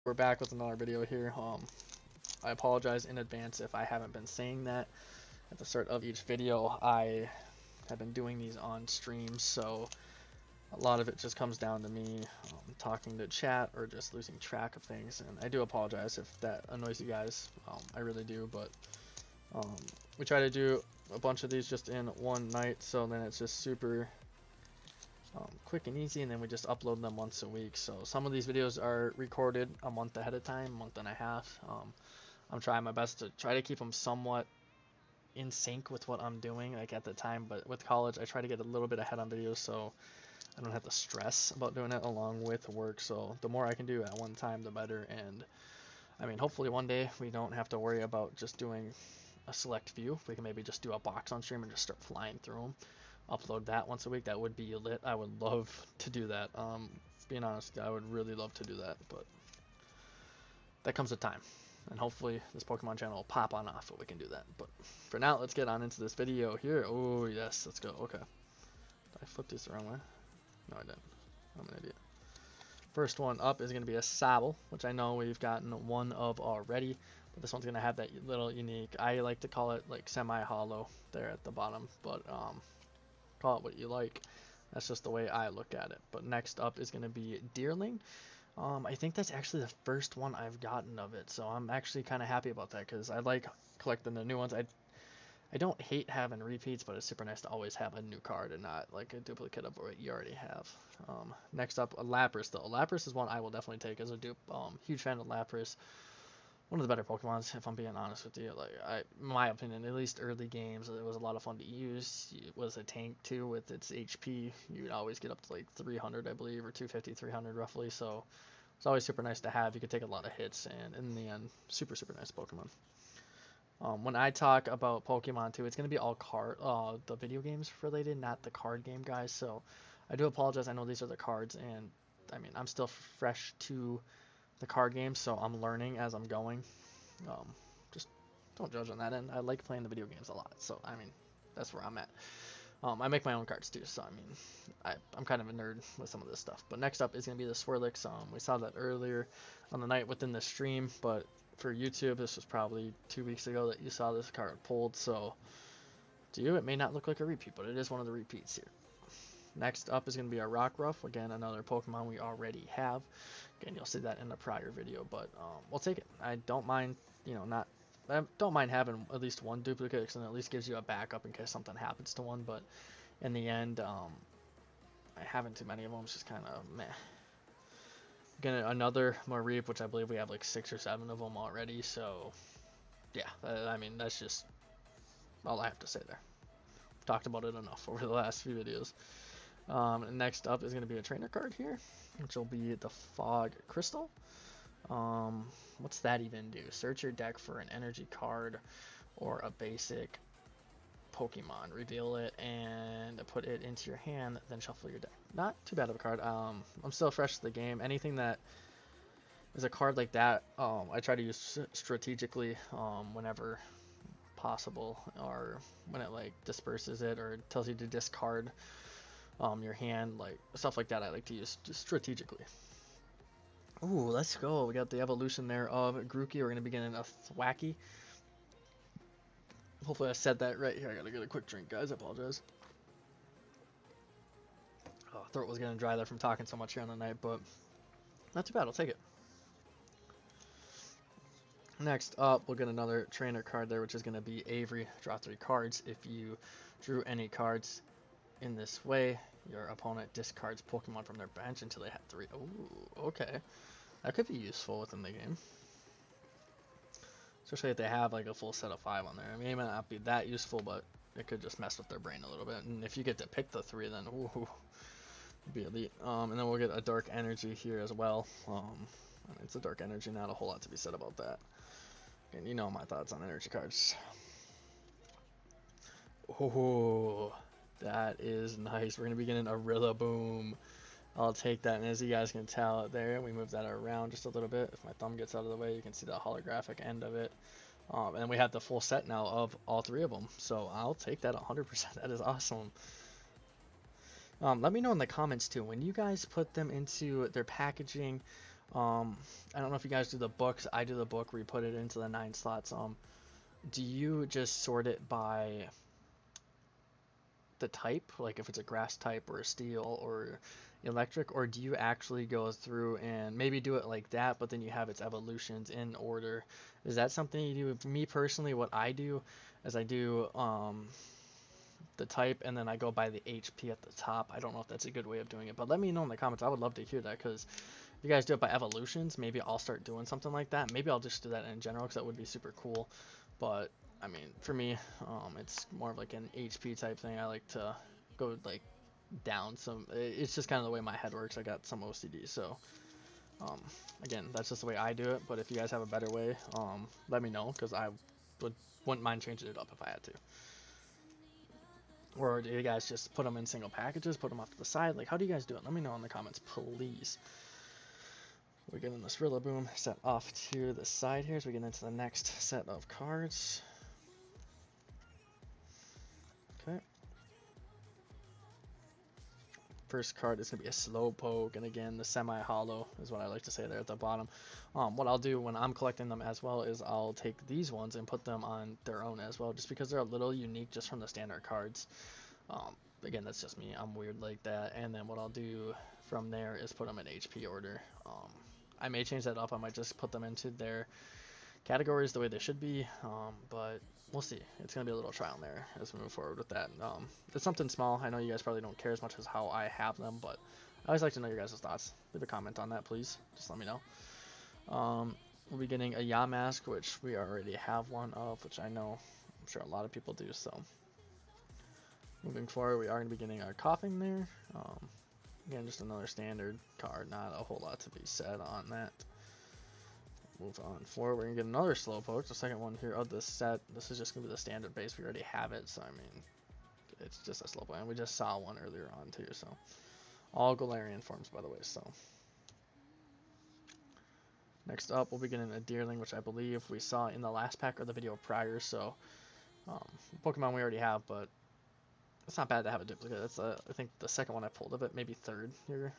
We're back with another video here. I apologize in advance if I haven't been saying that at the start of each video. I have been doing these on stream, so a lot of it just comes down to me talking to chat or just losing track of things, and I do apologize if that annoys you guys. I really do, but we try to do a bunch of these just in one night, so then it's just super quick and easy, and then we just upload them once a week. So some of these videos are recorded a month ahead of time, month and a half. I'm trying my best to try to keep them somewhat in sync with what I'm doing like at the time, but with college I try to get a little bit ahead on videos so I don't have to stress about doing it along with work. So the more I can do at one time, the better. And I mean, hopefully one day we don't have to worry about just doing a select few. We can maybe just do a box on stream and just start flying through them, upload that once a week. That would be lit. I would love to do that. Being honest, I would really love to do that, but that comes with time. And hopefully this Pokemon channel will pop on off so we can do that. But for now, let's get on into this video here. Oh yes, let's go. Okay. Did I flip this the wrong way? No, I didn't. I'm an idiot. First one up is going to be a Sobble, which I know we've gotten one of already. But this one's going to have that little unique, I like to call it like semi-hollow there at the bottom. But call it what you like. That's just the way I look at it. But next up is going to be Deerling. I think that's actually the first one I've gotten of it, so I'm actually kind of happy about that because I like collecting the new ones. I don't hate having repeats, but it's super nice to always have a new card and not like a duplicate of what you already have. Next up, a Lapras though. Lapras is one I will definitely take as a dupe. Huge fan of Lapras. One of the better Pokemons, if I'm being honest with you. Like, in my opinion, at least early games, it was a lot of fun to use. It was a tank too with its HP. You'd always get up to like 300, I believe, or 250, 300 roughly. So it's always super nice to have. You could take a lot of hits, and in the end, super nice Pokemon. When I talk about Pokemon too, it's gonna be all the video games related, not the card game guys. So I do apologize. I know these are the cards, and I mean I'm still fresh to the card games, so I'm learning as I'm going. Just don't judge on that end. I like playing the video games a lot, so I mean that's where I'm at. I make my own cards too, so I mean I'm kind of a nerd with some of this stuff. But next up is gonna be the Swirlix. We saw that earlier on the night within the stream, but for YouTube this was probably 2 weeks ago that you saw this card pulled. So to you it may not look like a repeat, but it is one of the repeats here. Next up is going to be a Rockruff, again another Pokemon we already have. Again, you'll see that in the prior video, but we'll take it. I don't mind, I don't mind having at least one duplicate because it at least gives you a backup in case something happens to one. But in the end, I haven't too many of them. It's just kind of meh. Again, another Mareep, which I believe we have like 6 or 7 of them already. So yeah, I mean that's just all I have to say there. I've talked about it enough over the last few videos. Next up is going to be a trainer card here, which will be the Fog Crystal. What's that even do? Search your deck for an energy card or a basic Pokemon. Reveal it and put it into your hand, then shuffle your deck. Not too bad of a card. I'm still fresh to the game. Anything that is a card like that, I try to use strategically whenever possible, or when it like disperses it or tells you to discard your hand, like stuff like that I like to use just strategically. Ooh, let's go. We got the evolution there of Grookey. We're going to begin in a Thwacky. Hopefully I said that right here. I gotta get a quick drink, guys. I apologize. Oh, throat was getting dry there from talking so much here on the night, but not too bad. I'll take it. Next up, we'll get another trainer card there, which is going to be Avery. Draw 3 cards. If you drew any cards in this way, your opponent discards Pokemon from their bench until they have 3. Ooh, okay. That could be useful within the game. Especially if they have like a full set of 5 on there. I mean, it might not be that useful, but it could just mess with their brain a little bit. And if you get to pick the 3, then ooh, it'd be elite. And then we'll get a Dark Energy here as well. I mean, it's a Dark Energy, not a whole lot to be said about that. And you know my thoughts on energy cards. Oh, that is nice. We're going to begin in a Rillaboom. I'll take that, and as you guys can tell there, we move that around just a little bit. If my thumb gets out of the way, you can see the holographic end of it. And we have the full set now of all 3 of them, so I'll take that 100%. That is awesome. Let me know in the comments too, when you guys put them into their packaging, I don't know if you guys do the books. I do the book where you put it into the 9 slots. Do you just sort it by the type, like if it's a grass type or a steel or electric, or do you actually go through and maybe do it like that, but then you have its evolutions in order? Is that something you do? For me personally, what I do is I do the type and then I go by the HP at the top. I don't know if that's a good way of doing it, but let me know in the comments. I would love to hear that, because if you guys do it by evolutions, maybe I'll start doing something like that. Maybe I'll just do that in general, because that would be super cool. But I mean, for me, it's more of like an HP type thing. I like to go like down some. It's just kind of the way my head works. I got some OCD, so um, again, that's just the way I do it. But if you guys have a better way, let me know, because I wouldn't mind changing it up if I had to. Or do you guys just put them in single packages, put them off to the side? Like, how do you guys do it? Let me know in the comments, please. We're getting this Rillaboom set off to the side here as we get into the next set of cards. Okay. First card is going to be a Slowpoke, and again, the semi-hollow is what I like to say there at the bottom. What I'll do when I'm collecting them as well is I'll take these ones and put them on their own as well, just because they're a little unique just from the standard cards. Again, that's just me. I'm weird like that. And then what I'll do from there is put them in HP order. I may change that up. I might just put them into their categories the way they should be, but we'll see. It's going to be a little trial and error as we move forward with that. It's something small. I know you guys probably don't care as much as how I have them, but I always like to know your guys' thoughts. Leave a comment on that, please. Just let me know. We'll be getting a Yamask, which we already have one of, which I know I'm sure a lot of people do, so moving forward, we are going to be getting our Coughing there. Again, just another standard card, not a whole lot to be said on that. Move on forward, we're going to get another Slowpoke, the second one here of this set. This is just going to be the standard base, we already have it, so I mean, it's just a Slowpoke, and we just saw one earlier on too, so. All Galarian forms, by the way, so. Next up, we'll be getting a Deerling, which I believe we saw in the last pack or the video prior, so. Pokemon we already have, but it's not bad to have a duplicate. That's I think the second one I pulled of it, maybe third here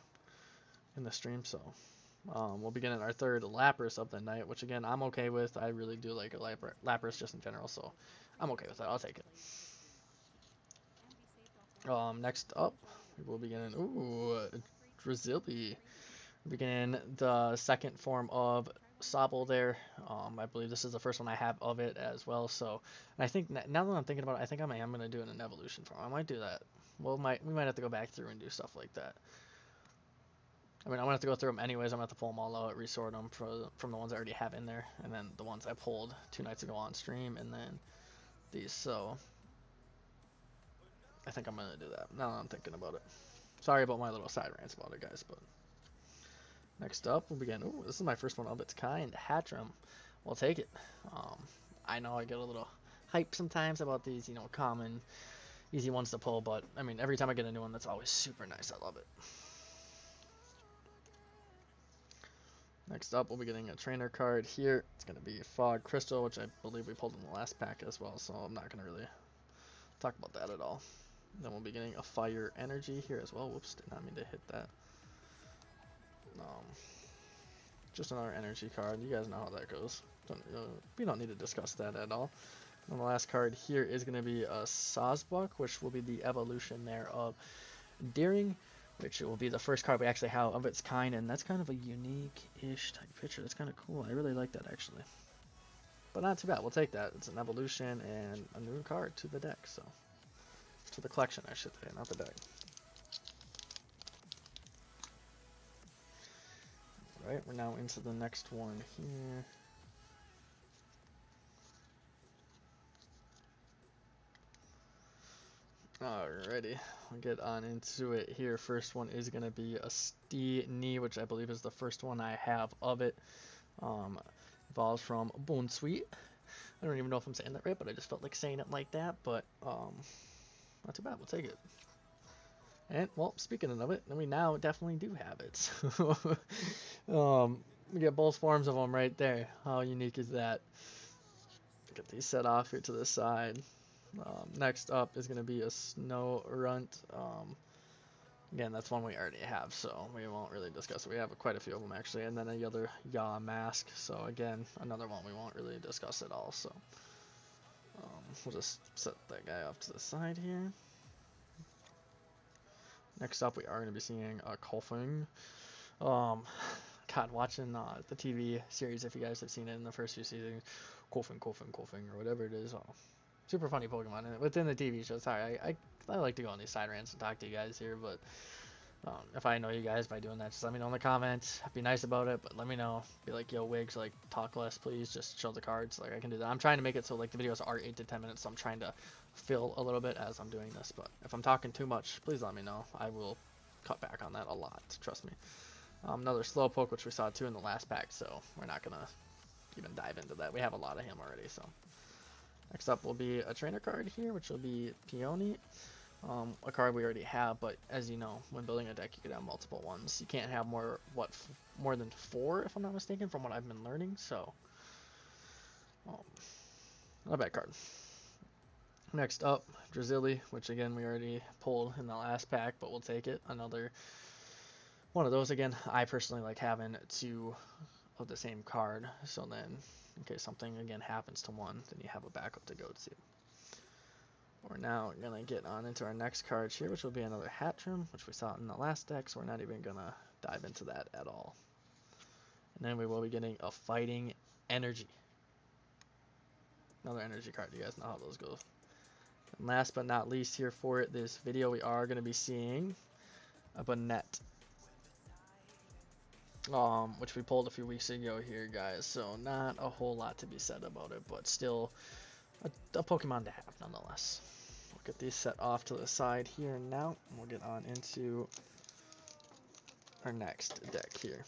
in the stream. So we'll be getting our third Lapras of the night, which again I'm okay with. I really do like a Lapras just in general, so I'm okay with that. I'll take it. Next up, we'll be getting Drizzly. We'll be getting the second form of Sobble there. I believe this is the first one I have of it as well. So, and I think now that I'm thinking about it, I think I am going to do it in an evolution form. I might do that. Well, we might have to go back through and do stuff like that. I mean, I'm going to have to go through them anyways. I'm going to have to pull them all out, resort them from the ones I already have in there, and then the ones I pulled 2 nights ago on stream, and then these. So, I think I'm going to do that now that I'm thinking about it. Sorry about my little side rants about it, guys, but. Next up, we'll begin. Ooh, this is my first one of its kind, Hatcham. We'll take it. I know I get a little hype sometimes about these, common, easy ones to pull, but I mean, every time I get a new one, that's always super nice. I love it. Next up, we'll be getting a trainer card here. It's going to be Fog Crystal, which I believe we pulled in the last pack as well, so I'm not going to really talk about that at all. Then we'll be getting a Fire Energy here as well. Whoops, did not mean to hit that. Just another energy card. You guys know how that goes. We don't need to discuss that at all. And the last card here is going to be a Sawsbuck, which will be the evolution there of Deerling, which will be the first card we actually have of its kind, and that's kind of a unique-ish type picture. That's kind of cool. I really like that, actually. But not too bad. We'll take that. It's an evolution and a new card to the deck, so. To the collection, I should say, not the deck. Right, we're now into the next one here. Alrighty, we'll get on into it here. First one is going to be a Steenie, which I believe is the first one I have of it. Evolves from Bone Sweet. I don't even know if I'm saying that right, but I just felt like saying it like that. But not too bad, we'll take it. And, well, speaking of it, we now definitely do have it. We get both forms of them right there. How unique is that? Get these set off here to the side. Next up is going to be a Snow Runt. Again, that's one we already have, so we won't really discuss it. We have quite a few of them actually, and then the other Yaw mask. So again, another one we won't really discuss at all. So we'll just set that guy off to the side here. Next up, we are going to be seeing a Koffing. God, watching the TV series, if you guys have seen it in the first few seasons, Koffing, or whatever it is. Super funny Pokemon. And within the TV show, sorry, I like to go on these side rants and talk to you guys here, but if I annoy you guys by doing that, just let me know in the comments. Be nice about it, but let me know. Be like, yo, Wyggzz, like, talk less, please. Just show the cards. Like, I can do that. I'm trying to make it so, like, the videos are 8 to 10 minutes, so I'm trying to fill a little bit as I'm doing this. But if I'm talking too much, please let me know. I will cut back on that a lot. Trust me. Another Slowpoke, which we saw, too, in the last pack, so we're not going to even dive into that. We have a lot of him already, so. Next up will be a trainer card here, which will be Peony. A card we already have, but as you know, when building a deck, you could have multiple ones. You can't have more than 4, if I'm not mistaken, from what I've been learning. So, not a bad card. Next up, Drizzly, which again we already pulled in the last pack, but we'll take it. Another one of those. Again, I personally like having 2 of the same card, so then in case something again happens to one, then you have a backup to go to. We're now going to get on into our next card here, which will be another Hatchrim, which we saw in the last deck, so we're not even going to dive into that at all. And then we will be getting a Fighting Energy. Another energy card. You guys know how those go. And last but not least here for this video, we are going to be seeing a Banette. Which we pulled a few weeks ago here, guys. So not a whole lot to be said about it, but still a Pokemon to have nonetheless. We'll get these set off to the side here now. We'll get on into our next deck here.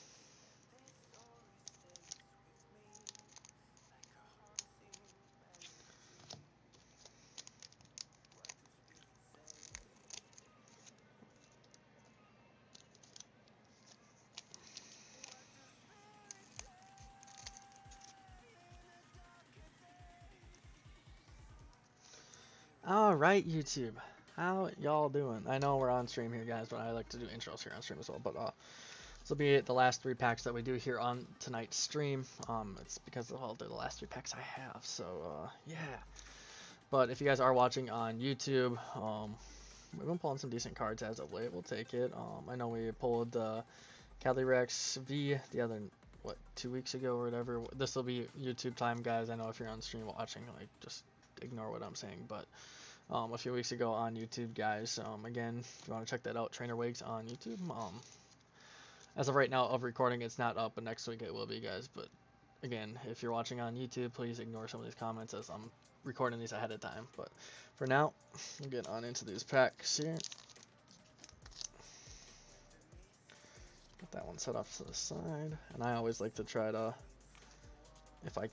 Alright, YouTube. How y'all doing? I know we're on stream here, guys, but I like to do intros here on stream as well. But this will be the last 3 packs that we do here on tonight's stream. It's because, well, they're the last 3 packs I have, so yeah. But if you guys are watching on YouTube, we've been pulling some decent cards as of late. We'll take it. I know we pulled the Calyrex V the other, 2 weeks ago or whatever. This will be YouTube time, guys. I know if you're on stream watching, like, just ignore what I'm saying, but a few weeks ago on YouTube, guys. Again, if you want to check that out, Trainer Wyggzz on YouTube. As of right now of recording, it's not up, but next week it will be, guys. But again, if you're watching on YouTube, please ignore some of these comments as I'm recording these ahead of time. But for now, we'll get on into these packs here. Get that one set off to the side, and I always like to try to, if I